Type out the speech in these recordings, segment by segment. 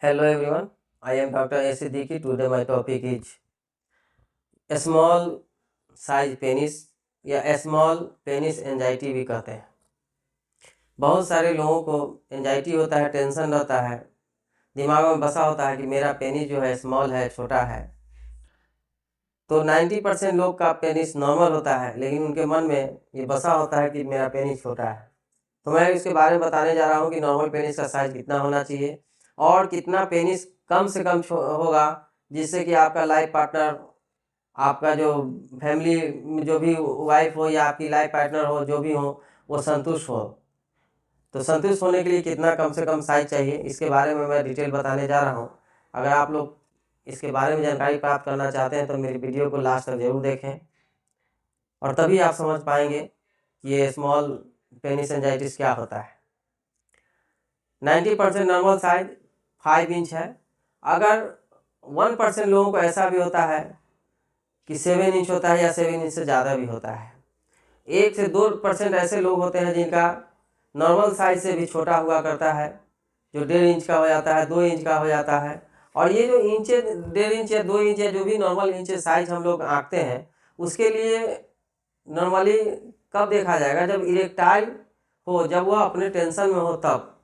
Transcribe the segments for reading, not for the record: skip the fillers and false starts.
Hello everyone, I am Dr. A. Siddiqui. Today my topic is small size penis या small penis anxiety भी कहते हैं। बहुत सारे लोगों को एंजाइटी होता है, टेंशन रहता है, दिमाग में बसा होता है कि मेरा पेनिस जो है स्मॉल है, छोटा है। तो 90% लोग का पेनिस नॉर्मल होता है, लेकिन उनके मन में ये बसा होता है कि मेरा पेनिस छोटा है। तो मैं इसके बारे में बताने जा रहा हूँ कि नॉर्मल पेनिस का साइज कितना होना चाहिए और कितना पेनिस कम से कम होगा जिससे कि आपका लाइफ पार्टनर, आपका जो फैमिली में जो भी वाइफ हो या आपकी लाइफ पार्टनर हो, जो भी हो, वो संतुष्ट हो। तो संतुष्ट होने के लिए कितना कम से कम साइज चाहिए, इसके बारे में मैं डिटेल बताने जा रहा हूँ। अगर आप लोग इसके बारे में जानकारी प्राप्त करना चाहते हैं तो मेरी वीडियो को लास्ट तक जरूर देखें और तभी आप समझ पाएंगे कि ये स्मॉल पेनिस एंजाइटिस क्या होता है। 90% नॉर्मल साइज 5 इंच है। अगर 1% लोगों को ऐसा भी होता है कि 7 इंच होता है या 7 इंच से ज़्यादा भी होता है। 1 से 2% ऐसे लोग होते हैं जिनका नॉर्मल साइज से भी छोटा हुआ करता है, जो 1.5 इंच का हो जाता है, 2 इंच का हो जाता है। और ये जो इंचे 1.5 इंच या 2 इंच या जो भी नॉर्मल इंच साइज हम लोग आंकते हैं, उसके लिए नॉर्मली कब देखा जाएगा? जब इरेक्टाइल हो, जब वह अपने टेंशन में हो तब।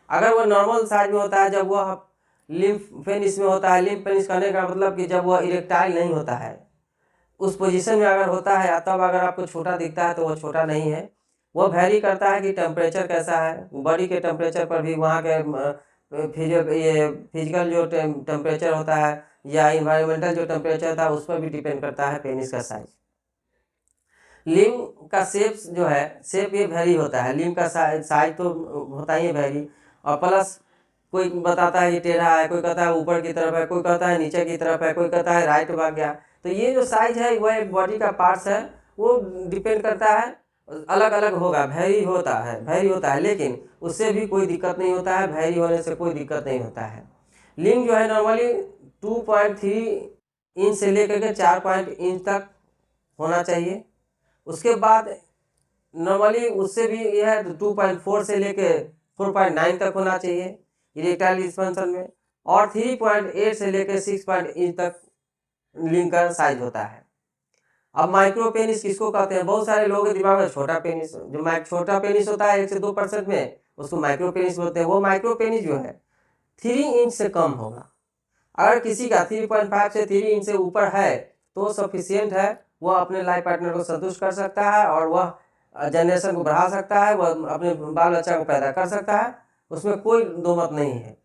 अगर वह नॉर्मल साइज में होता है, जब वह लिम्फ पेनिस में होता है, लिम्फ पेनिस कहने का मतलब कि जब वह इरेक्टाइल नहीं होता है, उस पोजीशन में अगर होता है, तब अगर आपको छोटा दिखता है तो वह छोटा नहीं है। वह वैरी करता है कि टेम्परेचर कैसा है, बॉडी के टेम्परेचर पर भी, वहाँ के फिजिकल जो टेम्परेचर होता है या इन्वायरमेंटल जो टेम्परेचर होता है उस पर भी डिपेंड करता है पेनिस का साइज। लिंग का शेप जो है, शेप ये वैरी होता है। लिंग का साइज तो होता ही है वैरी, और प्लस कोई बताता है ये टेढ़ा है, कोई कहता है ऊपर की तरफ है, कोई कहता है नीचे की तरफ है, कोई कहता है राइट भाग गया। तो ये जो साइज है वह एक बॉडी का पार्ट्स है, वो डिपेंड करता है, अलग अलग होगा, वैरी होता है, लेकिन उससे भी कोई दिक्कत नहीं होता है, वैरी होने से कोई दिक्कत नहीं होता है। लिंग जो है नॉर्मली 2.3 इंच से लेकर के 4 इंच तक होना चाहिए। उसके बाद नॉर्मली उससे भी यह है 2.4 से लेके 4.9 तक होना चाहिए इरेक्टाइल डिस्फंक्शन में, और 3.8 से लेके 6 तक लिंग का साइज होता है। अब माइक्रो पेनिस किसको कहते हैं? बहुत सारे लोगों के दिमाग में छोटा पेनिस, जो छोटा पेनिस होता है 1 से 2% में, उसको माइक्रो पेनिस बोलते हैं। वो माइक्रो पेनिस जो है 3 इंच से कम होगा। अगर किसी का 3.5 से 3 इंच से ऊपर है तो सफिशियंट है, वह अपने लाइफ पार्टनर को संतुष्ट कर सकता है और वह जनरेशन को बढ़ा सकता है, वह अपने बाल बच्चा को पैदा कर सकता है, उसमें कोई दो मत नहीं है।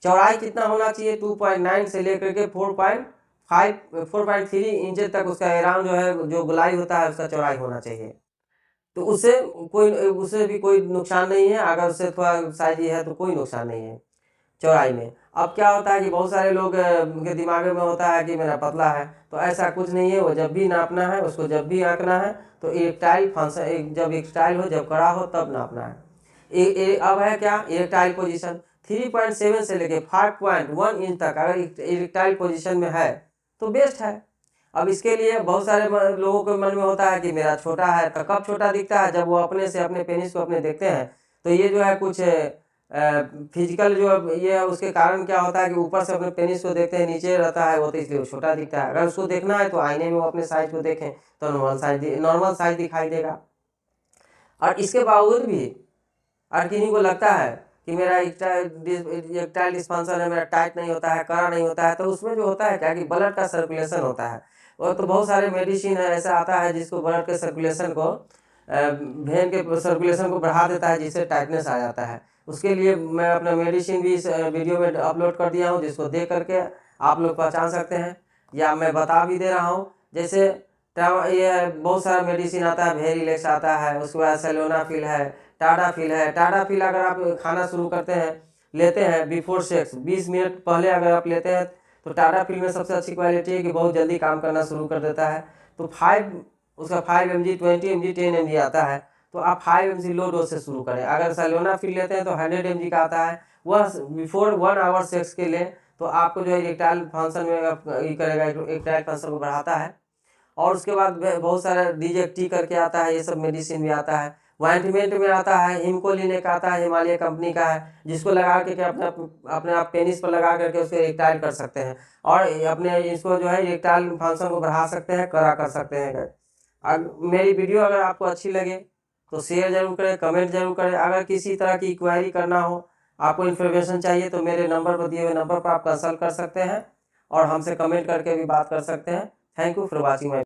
चौड़ाई कितना होना चाहिए? 2.9 से लेकर के 4.3 इंच तक उसका अराउंड जो है, जो गोलाई होता है उसका चौड़ाई होना चाहिए। तो उससे भी कोई नुकसान नहीं है। अगर उससे थोड़ा साइज है तो कोई नुकसान नहीं है चौड़ाई में। अब क्या होता है कि बहुत सारे लोग के दिमाग में होता है कि मेरा पतला है, तो ऐसा कुछ नहीं है। वो जब भी नापना है, उसको जब भी आंकना है तो इरेक्टाइल फंक्शन, जब इरेक्टाइल हो, जब कड़ा हो, तब नापना है। अब है क्या इरेक्टाइल पोजीशन? 3.7 से लेके 5.1 इंच तक अगर इरेक्टाइल पोजीशन में है तो बेस्ट है। अब इसके लिए बहुत सारे लोगों के मन में होता है कि मेरा छोटा है। तो कब छोटा दिखता है? जब वो अपने से अपने पेनिस को अपने देखते हैं तो ये जो है कुछ फिजिकल जो ये है, उसके कारण क्या होता है कि ऊपर से अपने पेनिस को देखते हैं, नीचे रहता है वो, तो इसलिए वो छोटा दिखता है। अगर उसको देखना है तो आईने में वो अपने साइज को देखें तो नॉर्मल साइज दिखाई देगा। और इसके बावजूद भी अगर किन्हीं को लगता है कि मेरा इरेक्टाइल डिस्फंक्शन है, मेरा टाइट नहीं होता है, कड़ा नहीं होता है, तो उसमें जो होता है क्या कि ब्लड का सर्कुलेशन होता है। और तो बहुत सारे मेडिसिन है ऐसा आता है जिसको ब्लड के सर्कुलेशन को, वेन के सर्कुलेशन को बढ़ा देता है, जिससे टाइटनेस आ जाता है। उसके लिए मैं अपना मेडिसिन भी इस वीडियो में अपलोड कर दिया हूँ, जिसको देख करके आप लोग पहचान सकते हैं, या मैं बता भी दे रहा हूँ। जैसे ये बहुत सारा मेडिसिन आता है, वेरिलेक्स आता है, उसके बाद सेलोनाफिल है, टाडाफिल है। टाडाफिल अगर आप खाना शुरू करते हैं, लेते हैं बिफोर सेक्स, 20 मिनट पहले अगर आप लेते हैं तो टाडाफिल में सबसे अच्छी क्वालिटी है कि बहुत जल्दी काम करना शुरू कर देता है। तो 5 mg, 20 mg, 10 mg आता है, तो आप 5 mg लो डोज से शुरू करें। अगर सेलोनाफिल लेते हैं तो 100 mg का आता है, वह बिफोर 1 आवर सेक्स के लें तो आपको जो है इरेक्टाइल फंक्शन में ये करेगा, इरेक्टाइल फंक्शन को बढ़ाता है। और उसके बाद बहुत सारा डीजेक्टी करके आता है, ये सब मेडिसिन भी आता है, ऑइंटमेंट में आता है, हिमकोलिन एक आता है, हिमालय कंपनी का है, जिसको लगा के अपने अपने आप पेनिस पर लगा करके उसको इरेक्टाइल कर सकते हैं और अपने इसको जो है इरेक्टाइल फंक्शन को बढ़ा सकते हैं, करा कर सकते हैं। मेरी वीडियो अगर आपको अच्छी लगे तो शेयर जरूर करें, कमेंट जरूर करें। अगर किसी तरह की क्वेरी करना हो, आपको इन्फॉर्मेशन चाहिए तो मेरे नंबर पर दिए हुए नंबर पर आप कंसल्ट कर सकते हैं और हमसे कमेंट करके भी बात कर सकते हैं। Thank you for watching my